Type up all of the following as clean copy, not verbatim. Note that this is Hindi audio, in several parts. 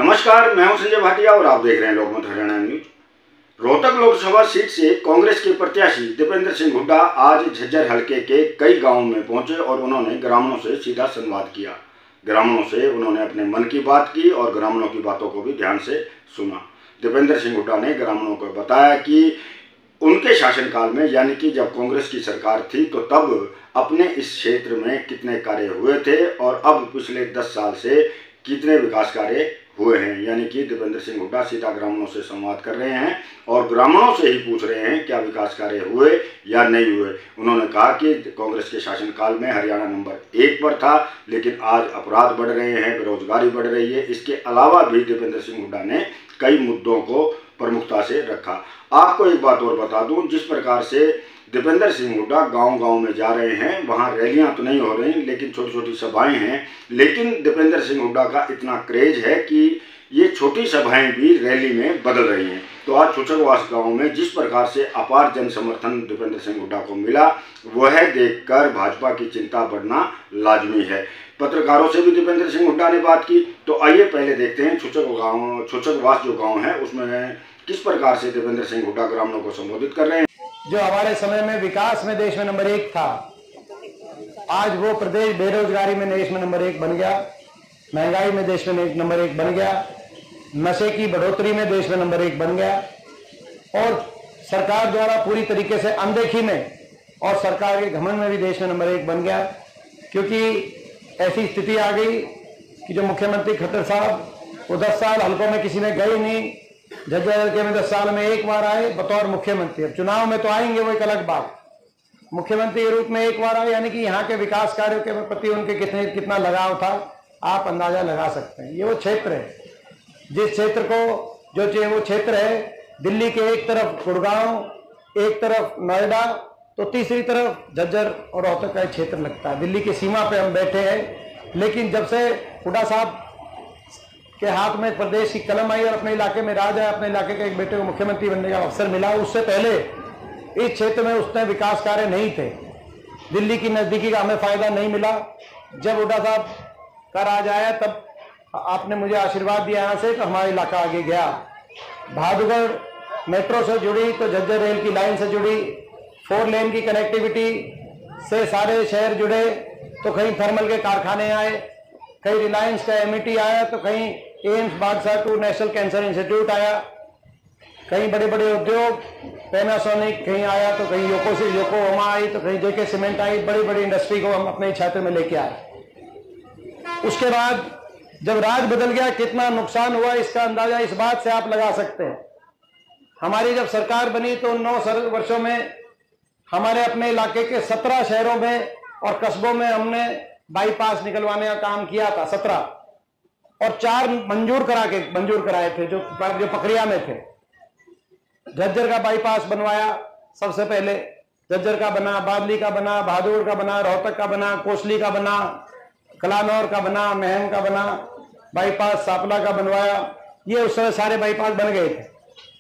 नमस्कार, मैं हूं संजय भाटिया और आप देख रहे हैं लोकमत हरियाणा न्यूज। रोहतक लोकसभा सीट से कांग्रेस के प्रत्याशी दीपेंद्र सिंह हुड्डा आज झज्जर हलके के कई गांवों में पहुंचे और उन्होंने ग्रामीणों से सीधा संवाद किया। ग्रामीणों से उन्होंने अपने मन की बात की और ग्रामीणों की बातों को भी ध्यान से सुना। दीपेंद्र सिंह हुड्डा ने ग्रामीणों को बताया कि उनके शासनकाल में यानी कि जब कांग्रेस की सरकार थी तो तब अपने इस क्षेत्र में कितने कार्य हुए थे और अब पिछले 10 साल से कितने विकास कार्य हुए हैं। यानी कि दीपेंद्र सिंह हुड्डा सीधा ग्रामीणों से संवाद कर रहे हैं और ग्रामीणों से ही पूछ रहे हैं क्या विकास कार्य हुए या नहीं हुए। उन्होंने कहा कि कांग्रेस के शासनकाल में हरियाणा नंबर 1 पर था, लेकिन आज अपराध बढ़ रहे हैं, बेरोजगारी बढ़ रही है। इसके अलावा भी दीपेंद्र सिंह हुड्डा ने कई मुद्दों को प्रमुखता से रखा। आपको एक बात और बता दूं, जिस प्रकार से दीपेंद्र सिंह हुड्डा गांव-गांव में जा रहे हैं, वहां रैलियां तो नहीं हो रही लेकिन छोटी-छोटी सभाएं हैं। लेकिन दीपेंद्र सिंह हुड्डा का इतना क्रेज है कि ये छोटी सभाएं भी रैली में बदल रही हैं। तो आज छुचकवास गांव में जिस प्रकार से अपार जन समर्थन दीपेंद्र सिंह हुड्डा को मिला, वह देखकर भाजपा की चिंता बढ़ना लाजमी है। पत्रकारों से भी दीपेंद्र सिंह हुड्डा ने बात की। तो आइए पहले देखते हैं छुचकवास जो गाँव है उसमें किस प्रकार से दीपेंद्र सिंह हुड्डा ग्रामीणों को संबोधित कर रहे हैं। जो हमारे समय में विकास में देश में नंबर 1 था, आज वो प्रदेश बेरोजगारी में देश में नंबर 1 बन गया, महंगाई में देश में नंबर 1 बन गया, नशे की बढ़ोतरी में देश में नंबर 1 बन गया और सरकार द्वारा पूरी तरीके से अनदेखी में और सरकार के घमंड में भी देश में नंबर 1 बन गया। क्योंकि ऐसी स्थिति आ गई कि जो मुख्यमंत्री खट्टर साहब वो 10 साल हल्कों में किसी में गए नहीं, झज्जर हल्के में 10 साल में एक बार आए बतौर मुख्यमंत्री। अब चुनाव में तो आएंगे, वो एक अलग बात। मुख्यमंत्री के रूप में एक बार आए, यानी कि यहाँ के विकास कार्यों के प्रति उनके कितना लगाव था, आप अंदाजा लगा सकते हैं। ये वो क्षेत्र है जिस क्षेत्र को जो वो क्षेत्र है, दिल्ली के एक तरफ गुड़गांव, एक तरफ नोएडा, तो तीसरी तरफ झज्जर और रोहतक का क्षेत्र लगता है। दिल्ली की सीमा पे हम बैठे हैं। लेकिन जब से हुड्डा साहब के हाथ में प्रदेश की कलम आई और अपने इलाके में राज है, अपने इलाके के एक बेटे को मुख्यमंत्री बनने का अवसर मिला, उससे पहले इस क्षेत्र में उसने विकास कार्य नहीं थे। दिल्ली की नजदीकी का हमें फायदा नहीं मिला। जब हुड्डा साहब का राज आया तब आपने मुझे आशीर्वाद दिया यहाँ से, तो हमारा इलाका आगे गया। बहादुरगढ़ मेट्रो से जुड़ी तो झज्जर रेल की लाइन से जुड़ी, 4 लेन की कनेक्टिविटी से सारे शहर जुड़े, तो कहीं थर्मल के कारखाने आए, कहीं रिलायंस का एमईटी आया, तो कहीं एम्स बादशाह टू नेशनल कैंसर इंस्टीट्यूट आया, कहीं बड़े बड़े उद्योग पैनासोनिक कहीं आया, तो कहीं योकोहामा आई, तो कहीं जेके सीमेंट आई। बड़ी बड़ी इंडस्ट्री को हम अपने क्षेत्र में लेके आए। उसके बाद जब राज बदल गया, कितना नुकसान हुआ इसका अंदाजा इस बात से आप लगा सकते हैं। हमारी जब सरकार बनी तो 9 वर्षों में हमारे अपने इलाके के 17 शहरों में और कस्बों में हमने बाईपास निकलवाने का काम किया था, 17, और 4 मंजूर कराए थे जो पकड़िया में थे। झज्जर का बाईपास बनवाया सबसे पहले, झज्जर का बना, बादली का बना, बहादुर का बना, रोहतक का बना, कोसली का बना, कलानौर का बना, महम का बना, बाईपास सापला का बनवाया। ये उस समय सारे बाईपास बन गए थे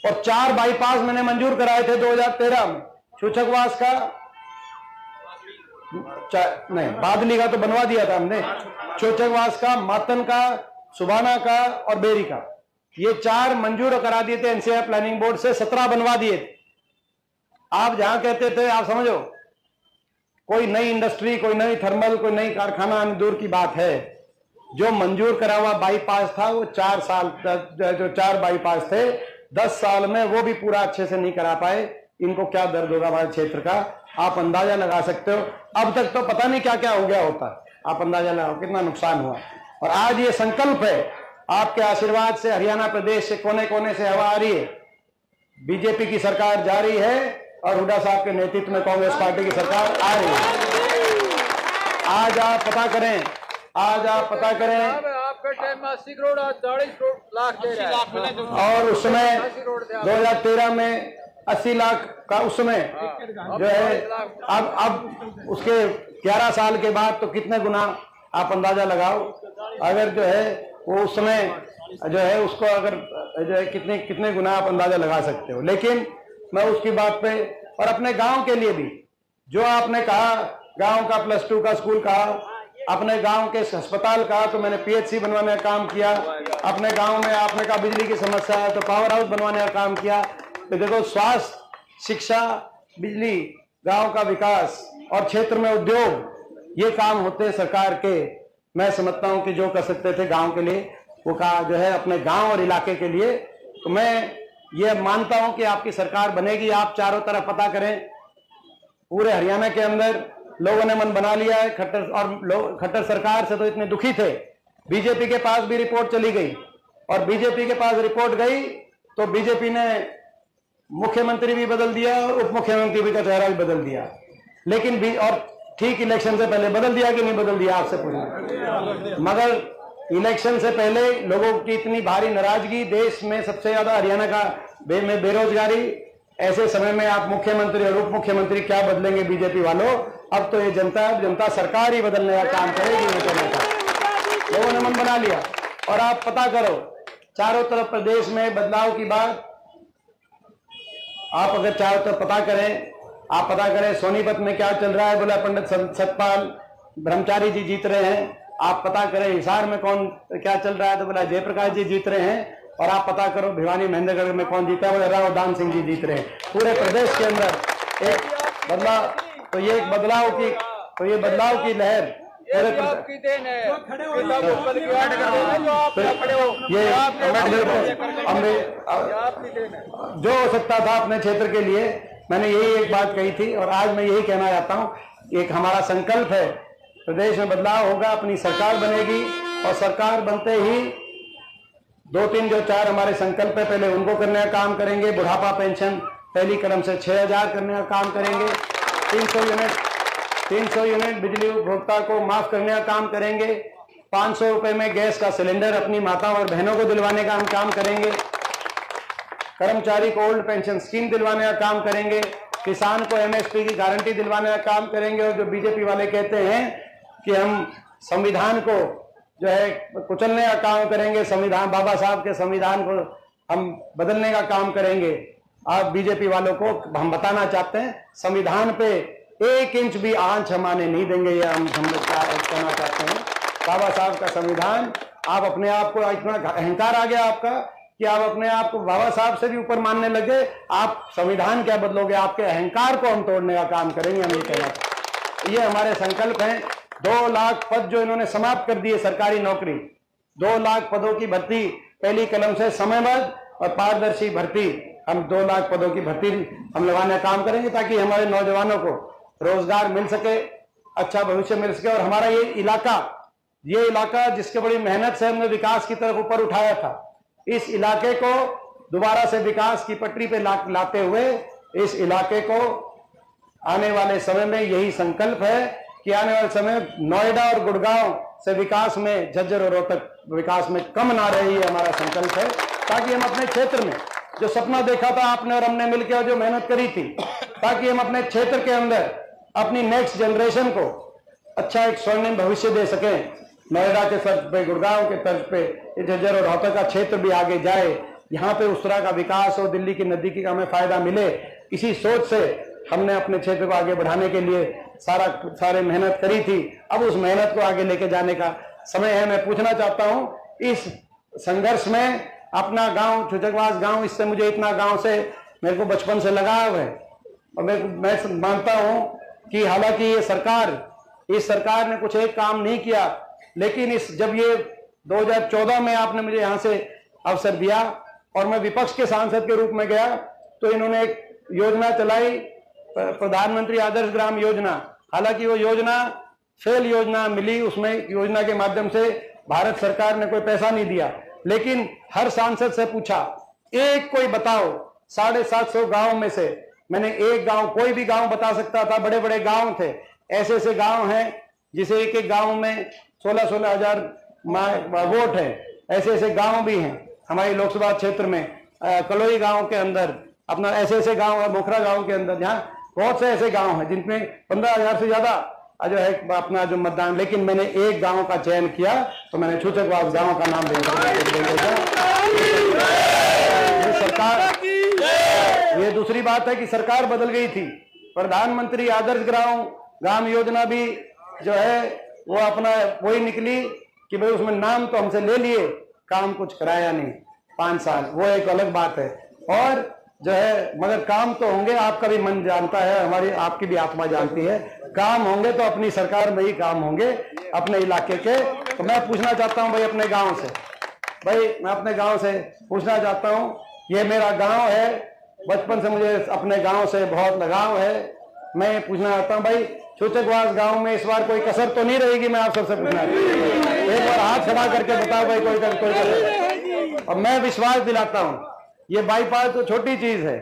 और 4 बाईपास मैंने मंजूर कराए थे 2013 में। छुचकवास का नहीं, बादली का तो बनवा दिया था हमने, छुचकवास का, मातन का, सुबाना का और बेरी का, ये 4 मंजूर करा दिए थे एनसीआर प्लानिंग बोर्ड से, 17 बनवा दिए थे। आप जहां कहते थे, आप समझो कोई नई इंडस्ट्री, कोई नई थर्मल, कोई नई कारखाना दूर की बात है। जो मंजूर करा हुआ बाईपास था वो 4 साल, जो 4 बाईपास थे 10 साल में वो भी पूरा अच्छे से नहीं करा पाए। इनको क्या दर्द होगा हमारे क्षेत्र का, आप अंदाजा लगा सकते हो। अब तक तो पता नहीं क्या क्या हो गया होता, आप अंदाजा लगाओ कितना नुकसान हुआ। और आज ये संकल्प है, आपके आशीर्वाद से हरियाणा प्रदेश से कोने कोने से हवा आ रही है, बीजेपी की सरकार जा रही है और हुड्डा साहब के नेतृत्व में कांग्रेस पार्टी की सरकार आ रही है। आज आप पता करें, आपके टाइम में 80 करोड़ 40 लाख दे रहा है और उस समय 2013 में 80 लाख का उस समय जो है, अब उसके 11 साल के बाद तो कितने गुना आप अंदाजा लगाओ। अगर जो है वो उस समय जो है उसको अगर जो है कितने गुना आप अंदाजा लगा सकते हो। लेकिन मैं उसकी बात पे और अपने गांव के लिए भी जो आपने कहा, गांव का +2 का स्कूल कहा, अपने गांव के अस्पताल का तो मैंने पीएचसी बनवाने का काम किया। अपने गांव में आपने कहा बिजली की समस्या है तो पावर हाउस बनवाने का काम किया। तो देखो, स्वास्थ्य, शिक्षा, बिजली, गांव का विकास और क्षेत्र में उद्योग, ये काम होते हैं सरकार के। मैं समझता हूं कि जो कर सकते थे गांव के लिए वो का जो है अपने गांव और इलाके के लिए। तो मैं ये मानता हूं कि आपकी सरकार बनेगी। आप चारों तरफ पता करें, पूरे हरियाणा के अंदर लोगों ने मन बना लिया है खट्टर, और लोग खट्टर सरकार से तो इतने दुखी थे। बीजेपी के पास भी रिपोर्ट चली गई, और बीजेपी के पास रिपोर्ट गई तो बीजेपी ने मुख्यमंत्री भी बदल दिया और उप मुख्यमंत्री भी का चेहरा भी बदल दिया। लेकिन और ठीक इलेक्शन से पहले बदल दिया कि नहीं बदल दिया, आपसे पूछना। मगर इलेक्शन से पहले लोगों की इतनी भारी नाराजगी, देश में सबसे ज्यादा हरियाणा का में बेरोजगारी, ऐसे समय में आप मुख्यमंत्री और उप मुख्यमंत्री क्या बदलेंगे बीजेपी वालों? अब तो ये जनता सरकार ही बदलने का काम करेगी। लोगों ने मन बना लिया। और आप पता करो, चारों तरफ प्रदेश में बदलाव की बात, आप अगर चारों तरफ पता करें, आप पता करें सोनीपत में क्या चल रहा है। बोला पंडित सतपाल ब्रह्मचारी जी जीत रहे हैं। आप पता करें हिसार में कौन क्या चल रहा है, तो बोला जयप्रकाश जी जीत रहे हैं। और आप पता करो भिवानी महेंद्रगढ़ में कौन जीता है, बोला राव दान सिंह जी जीत रहे हैं। पूरे प्रदेश के अंदर एक बदलाव, तो ये एक बदलाव की, तो ये बदलाव की लहर पूरे आपकी देन है। जो हो सकता था अपने क्षेत्र के लिए, मैंने यही एक बात कही थी। और आज मैं यही कहना चाहता हूं, एक हमारा संकल्प है, प्रदेश में बदलाव होगा, अपनी सरकार बनेगी। और सरकार बनते ही 2-3 जो 4 हमारे संकल्प है, पहले उनको करने का काम करेंगे। बुढ़ापा पेंशन पहली कदम से 6000 करने का काम करेंगे। 300 यूनिट बिजली उपभोक्ता को माफ करने का काम करेंगे। 500 रुपए में गैस का सिलेंडर अपनी माताओं और बहनों को दिलवाने का हम काम करेंगे। कर्मचारी को ओल्ड पेंशन स्कीम दिलवाने का काम करेंगे। किसान को एमएसपी की गारंटी दिलवाने का काम करेंगे। और जो बीजेपी वाले कहते हैं कि हम संविधान को जो है कुचलने का काम करेंगे, संविधान, बाबा साहब के संविधान को हम बदलने का काम करेंगे। आप बीजेपी वालों को हम बताना चाहते हैं, संविधान पे 1 इंच भी आंच हम आने नहीं देंगे। ये हम लोग कहना चाहते हैं। बाबा साहब का संविधान, आप अपने आप को, इतना अहंकार आ गया आपका कि आप अपने आप को बाबा साहब से भी ऊपर मानने लगे। आप संविधान क्या बदलोगे? आपके अहंकार को हम तोड़ने का काम करेंगे, हम ये कहना। ये हमारे संकल्प हैं। 2 लाख पद जो इन्होंने समाप्त कर दिए सरकारी नौकरी, 2 लाख पदों की भर्ती पहली कलम से समयबद्ध और पारदर्शी भर्ती, हम 2 लाख पदों की भर्ती हम लगाने का काम करेंगे, ताकि हमारे नौजवानों को रोजगार मिल सके, अच्छा भविष्य मिल सके। और हमारा ये इलाका जिसके बड़ी मेहनत से हमने विकास की तरफ ऊपर उठाया था, इस इलाके को दोबारा से विकास की पटरी पे लाते हुए, इस इलाके को आने वाले समय में यही संकल्प है कि आने वाले समय नोएडा और गुड़गांव से विकास में, झज्जर और रोहतक विकास में कम ना रहे, ये हमारा संकल्प है। ताकि हम अपने क्षेत्र में जो सपना देखा था आपने और हमने मिलकर जो मेहनत करी थी, ताकि हम अपने क्षेत्र के अंदर अपनी नेक्स्ट जनरेशन को अच्छा एक स्वर्णिम भविष्य दे सकें। नोएडा के तर्ज पे, गुड़गांव के तर्ज पे झज्जर और रोहतक का क्षेत्र भी आगे जाए, यहाँ पे उस तरह का विकास हो, दिल्ली की नजदीकी का हमें फायदा मिले। इसी सोच से हमने अपने क्षेत्र को आगे बढ़ाने के लिए सारे मेहनत करी थी। अब उस मेहनत को आगे लेके जाने का समय है। मैं पूछना चाहता हूँ, इस संघर्ष में अपना गांव छुचकवास गांव, इससे मुझे इतना गांव से मेरे को बचपन से लगाव है। और मैं मानता हूं कि हालांकि इस सरकार ने कुछ एक काम नहीं किया, लेकिन जब ये 2014 में आपने मुझे यहां से अवसर दिया और मैं विपक्ष के सांसद के रूप में गया, तो इन्होंने एक योजना चलाई, प्रधानमंत्री आदर्श ग्राम योजना। हालांकि वो योजना फेल योजना मिली, उसमें योजना के माध्यम से भारत सरकार ने कोई पैसा नहीं दिया। लेकिन हर सांसद से पूछा, एक कोई बताओ, 750 गांव में से मैंने एक गांव, कोई भी गांव बता सकता था। बड़े बड़े गांव थे, ऐसे गांव हैं जिसे एक गांव में 16-16 हजार वोट है। ऐसे गांव भी हैं हमारी लोकसभा क्षेत्र में। कलोई गांव के अंदर अपना ऐसे गांव है, मोखरा गांव के अंदर, जहाँ बहुत से ऐसे गांव हैं जिनमें 15,000 से ज्यादा जो है अपना जो मतदान। लेकिन मैंने एक गांव का चयन किया, तो मैंने छूचकवास गांव का नाम सरकार। ये दूसरी बात है कि सरकार बदल गई थी। प्रधानमंत्री आदर्श ग्राम योजना भी जो है वो अपना वही निकली कि भाई उसमें नाम तो हमसे ले लिए, काम कुछ कराया नहीं 5 साल, वो एक अलग बात है। और जो है मगर काम तो होंगे, आपका भी मन जानता है, हमारी आपकी भी आत्मा जानती है, काम होंगे तो अपनी सरकार में ही काम होंगे अपने इलाके के। तो मैं पूछना चाहता हूं भाई अपने गांव से, भाई मैं अपने गांव से पूछना चाहता हूं, ये मेरा गांव है, बचपन से मुझे अपने गांव से बहुत लगाव है। मैं पूछना चाहता हूं भाई चूचकवास गांव में इस बार कोई कसर तो नहीं रहेगी? मैं आप सबसे पूछना, एक बार हाथ खड़ा करके बताओ भाई कोई कसर। और मैं विश्वास दिलाता हूं ये बाईपास तो छोटी चीज है,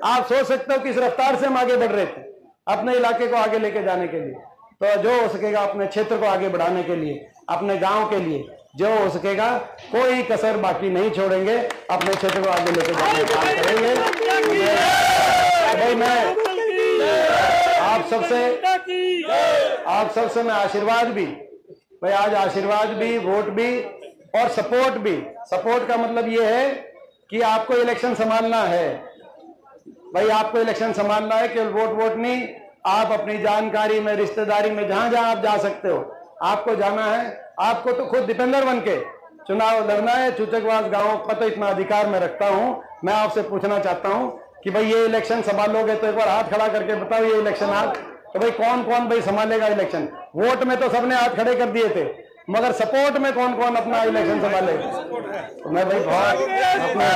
आप सोच सकते हो किस रफ्तार से हम आगे बढ़ रहे थे अपने इलाके को आगे लेके जाने के लिए। तो जो हो सकेगा अपने क्षेत्र को आगे बढ़ाने के लिए, अपने गांव के लिए जो हो सकेगा, कोई कसर बाकी नहीं छोड़ेंगे, अपने क्षेत्र को आगे लेके जाने का काम करेंगे। भाई मैं आप सबसे मैं आशीर्वाद भी, भाई आज आशीर्वाद भी, वोट भी और सपोर्ट भी। सपोर्ट का मतलब ये है कि आपको इलेक्शन संभालना है भाई, आपको इलेक्शन संभालना है, केवल वोट नहीं, आप अपनी जानकारी में, रिश्तेदारी में, जहां जहां आप जा सकते हो आपको जाना है। आपको तो खुद दीपेंद्र बन के चुनाव लड़ना है। चूचकवास गांव का तो इतना अधिकार मैं रखता हूं। मैं आपसे पूछना चाहता हूं कि भाई ये इलेक्शन संभालोगे तो एक बार हाथ खड़ा करके बताओ ये इलेक्शन आज, तो भाई कौन कौन भाई संभालेगा इलेक्शन? वोट में तो सबने हाथ खड़े कर दिए थे, मगर सपोर्ट में कौन कौन अपना इलेक्शन संभालेगा? तो मैं भाई बहुत अपना